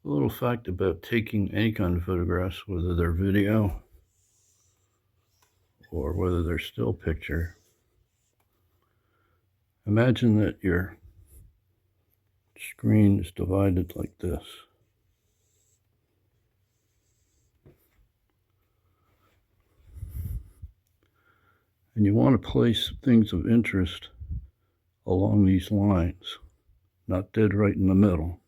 A little fact about taking any kind of photographs, whether they're video or whether they're still picture. Imagine that your screen is divided like this. And you want to place things of interest along these lines, not dead right in the middle.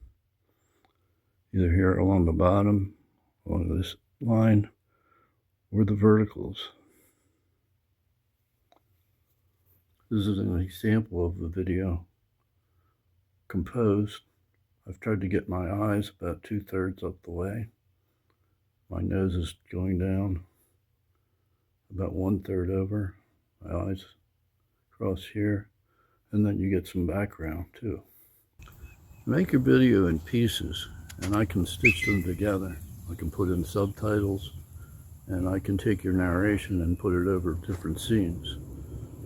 Either here along the bottom, along this line, or the verticals. This is an example of the video composed. I've tried to get my eyes about 2/3 up the way. My nose is going down about 1/3 over. My eyes cross here, and then you get some background too. Make your video in pieces, and I can stitch them together. I can put in subtitles, and I can take your narration and put it over different scenes.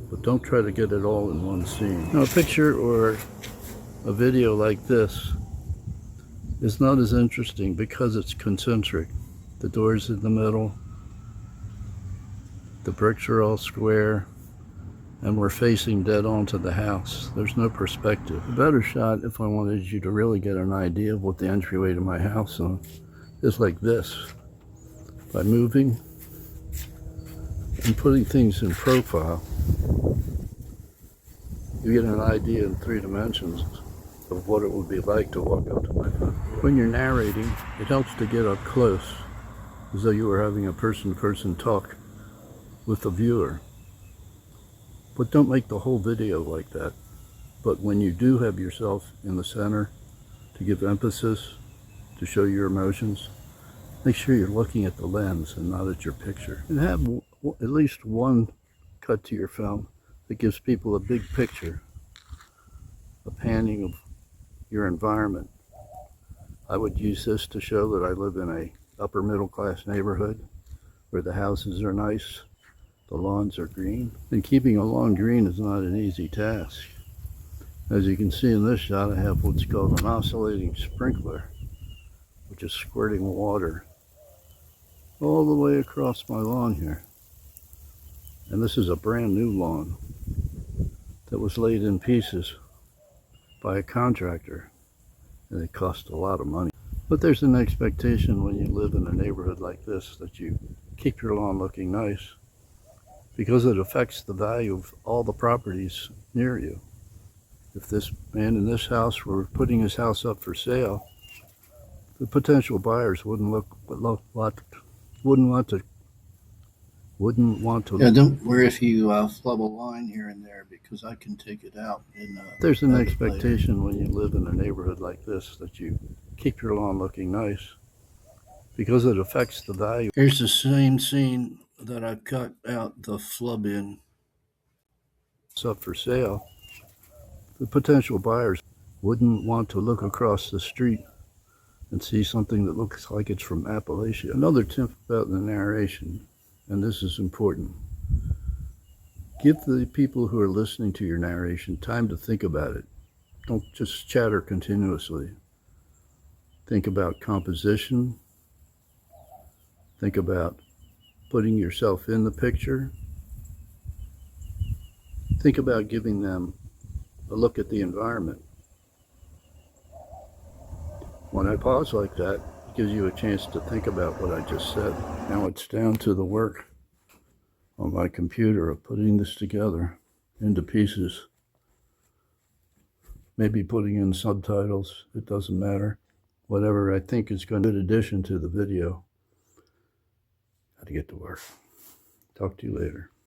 But don't try to get it all in one scene. Now, a picture or a video like this is not as interesting because it's concentric. The door's in the middle, the bricks are all square, and we're facing dead on to the house. There's no perspective. A better shot, if I wanted you to really get an idea of what the entryway to my house is like this. By moving and putting things in profile, you get an idea in 3 dimensions of what it would be like to walk up to my front door. When you're narrating, it helps to get up close, as though you were having a person-to-person talk with the viewer. But don't make the whole video like that. But when you do have yourself in the center to give emphasis, to show your emotions, make sure you're looking at the lens and not at your picture. And have at least one cut to your film that gives people a big picture, a panning of your environment. I would use this to show that I live in a upper middle class neighborhood where the houses are nice, the lawns are green. And keeping a lawn green is not an easy task. As you can see in this shot, I have what's called an oscillating sprinkler, which is squirting water all the way across my lawn here. And this is a brand new lawn that was laid in pieces by a contractor, and it cost a lot of money. But there's an expectation when you live in a neighborhood like this that you keep your lawn looking nice, because it affects the value of all the properties near you. If this man in this house were putting his house up for sale, the potential buyers wouldn't want to. Yeah, don't worry if you flub a line here and there, because I can take it out. There's an expectation when you live in a neighborhood like this that you keep your lawn looking nice, because it affects the value. Here's the same scene that I cut out the flub in. It's up for sale. The potential buyers wouldn't want to look across the street and see something that looks like it's from Appalachia. Another tip about the narration, and this is important: give the people who are listening to your narration time to think about it. Don't just chatter continuously. Think about composition. Think about putting yourself in the picture. Think about giving them a look at the environment. When I pause like that, it gives you a chance to think about what I just said. Now it's down to the work on my computer of putting this together into pieces. Maybe putting in subtitles, it doesn't matter. Whatever I think is going to be an addition to the video. Got to get to work. Talk to you later.